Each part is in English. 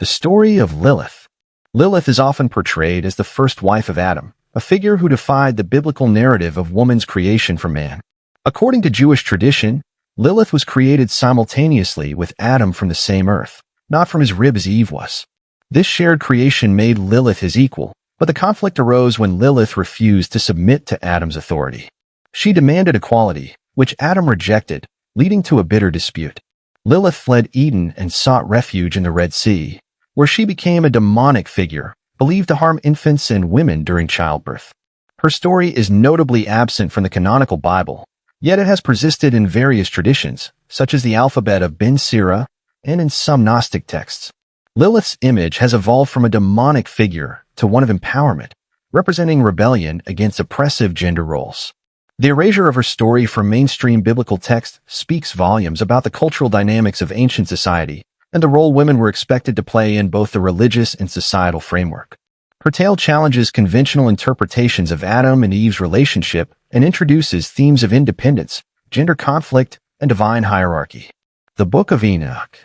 The story of Lilith. Lilith is often portrayed as the first wife of Adam, a figure who defied the biblical narrative of woman's creation from man. According to Jewish tradition, Lilith was created simultaneously with Adam from the same earth, not from his rib as Eve was. This shared creation made Lilith his equal, but the conflict arose when Lilith refused to submit to Adam's authority. She demanded equality, which Adam rejected, leading to a bitter dispute. Lilith fled Eden and sought refuge in the Red Sea, where she became a demonic figure, believed to harm infants and women during childbirth. Her story is notably absent from the canonical Bible, yet it has persisted in various traditions, such as the alphabet of Ben Sira and in some Gnostic texts. Lilith's image has evolved from a demonic figure to one of empowerment, representing rebellion against oppressive gender roles. The erasure of her story from mainstream biblical text speaks volumes about the cultural dynamics of ancient society and the role women were expected to play in both the religious and societal framework. Her tale challenges conventional interpretations of Adam and Eve's relationship and introduces themes of independence, gender conflict, and divine hierarchy. The Book of Enoch.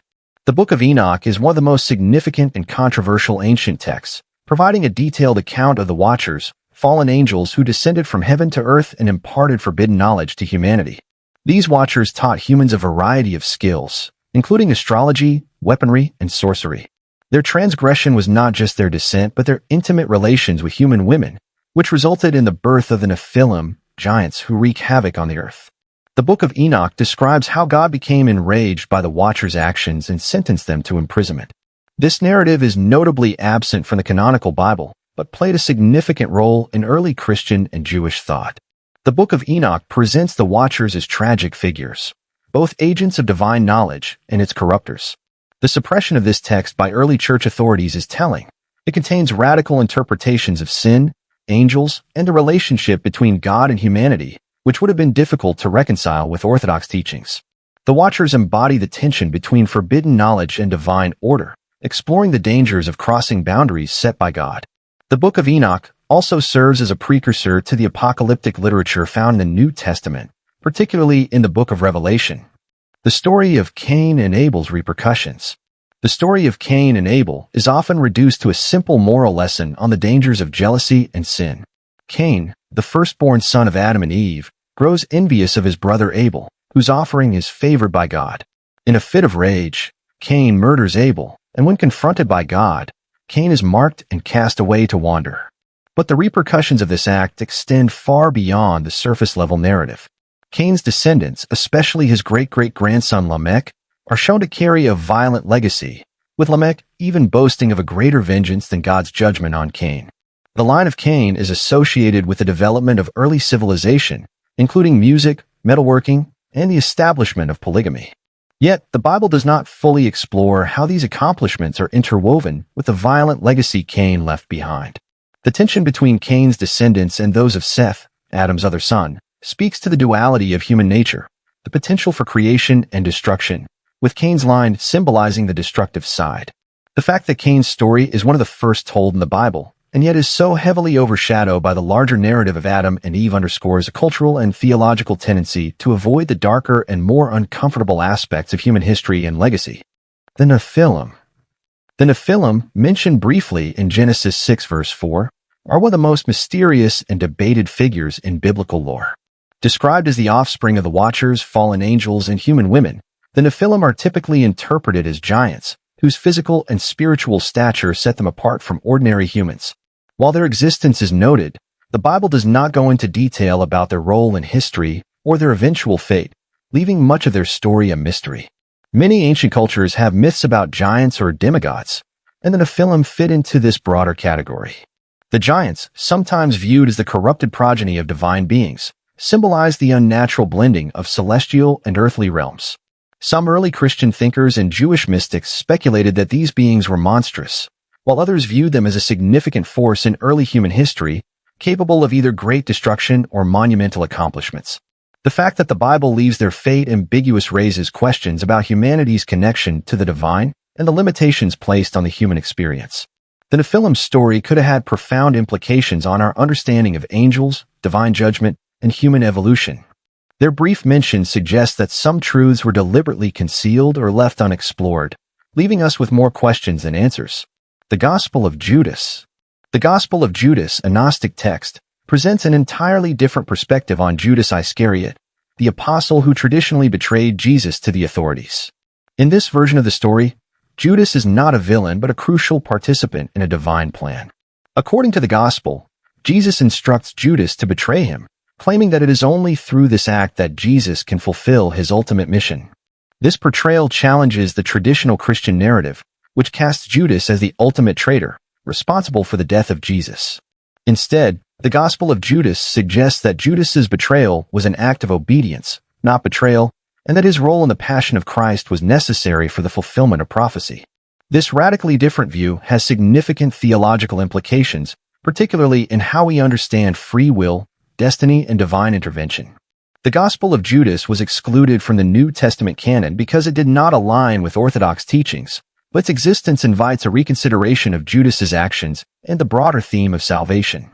The Book of Enoch is one of the most significant and controversial ancient texts, providing a detailed account of the Watchers, fallen angels who descended from heaven to earth and imparted forbidden knowledge to humanity. These Watchers taught humans a variety of skills, including astrology, weaponry, and sorcery. Their transgression was not just their descent, but their intimate relations with human women, which resulted in the birth of the Nephilim, giants who wreak havoc on the earth. The Book of Enoch describes how God became enraged by the Watchers' actions and sentenced them to imprisonment. This narrative is notably absent from the canonical Bible, but played a significant role in early Christian and Jewish thought. The Book of Enoch presents the Watchers as tragic figures, both agents of divine knowledge and its corruptors. The suppression of this text by early church authorities is telling. It contains radical interpretations of sin, angels, and the relationship between God and humanity, which would have been difficult to reconcile with Orthodox teachings. The Watchers embody the tension between forbidden knowledge and divine order, exploring the dangers of crossing boundaries set by God. The Book of Enoch also serves as a precursor to the apocalyptic literature found in the New Testament, particularly in the Book of Revelation. The story of Cain and Abel's repercussions. The story of Cain and Abel is often reduced to a simple moral lesson on the dangers of jealousy and sin. Cain, the firstborn son of Adam and Eve, grows envious of his brother Abel, whose offering is favored by God. In a fit of rage, Cain murders Abel, and when confronted by God, Cain is marked and cast away to wander. But the repercussions of this act extend far beyond the surface-level narrative. Cain's descendants, especially his great-great-grandson Lamech, are shown to carry a violent legacy, with Lamech even boasting of a greater vengeance than God's judgment on Cain. The line of Cain is associated with the development of early civilization, including music, metalworking, and the establishment of polygamy. Yet, the Bible does not fully explore how these accomplishments are interwoven with the violent legacy Cain left behind. The tension between Cain's descendants and those of Seth, Adam's other son, speaks to the duality of human nature, the potential for creation and destruction, with Cain's line symbolizing the destructive side. The fact that Cain's story is one of the first told in the Bible, and yet is so heavily overshadowed by the larger narrative of Adam and Eve underscores a cultural and theological tendency to avoid the darker and more uncomfortable aspects of human history and legacy. The Nephilim. The Nephilim, mentioned briefly in Genesis 6 verse 4, are one of the most mysterious and debated figures in biblical lore. Described as the offspring of the Watchers, fallen angels, and human women, the Nephilim are typically interpreted as giants, whose physical and spiritual stature set them apart from ordinary humans. While their existence is noted, the Bible does not go into detail about their role in history or their eventual fate, leaving much of their story a mystery. Many ancient cultures have myths about giants or demigods, and the Nephilim fit into this broader category. The giants, sometimes viewed as the corrupted progeny of divine beings, symbolize the unnatural blending of celestial and earthly realms. Some early Christian thinkers and Jewish mystics speculated that these beings were monstrous, while others viewed them as a significant force in early human history, capable of either great destruction or monumental accomplishments. The fact that the Bible leaves their fate ambiguous raises questions about humanity's connection to the divine and the limitations placed on the human experience. The Nephilim story could have had profound implications on our understanding of angels, divine judgment, and human evolution. Their brief mention suggests that some truths were deliberately concealed or left unexplored, leaving us with more questions than answers. The Gospel of Judas. The Gospel of Judas, a Gnostic text, presents an entirely different perspective on Judas Iscariot, the apostle who traditionally betrayed Jesus to the authorities. In this version of the story, Judas is not a villain but a crucial participant in a divine plan. According to the Gospel, Jesus instructs Judas to betray him, claiming that it is only through this act that Jesus can fulfill his ultimate mission. This portrayal challenges the traditional Christian narrative, which casts Judas as the ultimate traitor, responsible for the death of Jesus. Instead, the Gospel of Judas suggests that Judas's betrayal was an act of obedience, not betrayal, and that his role in the Passion of Christ was necessary for the fulfillment of prophecy. This radically different view has significant theological implications, particularly in how we understand free will, destiny, and divine intervention. The Gospel of Judas was excluded from the New Testament canon because it did not align with Orthodox teachings, but its existence invites a reconsideration of Judas's actions and the broader theme of salvation.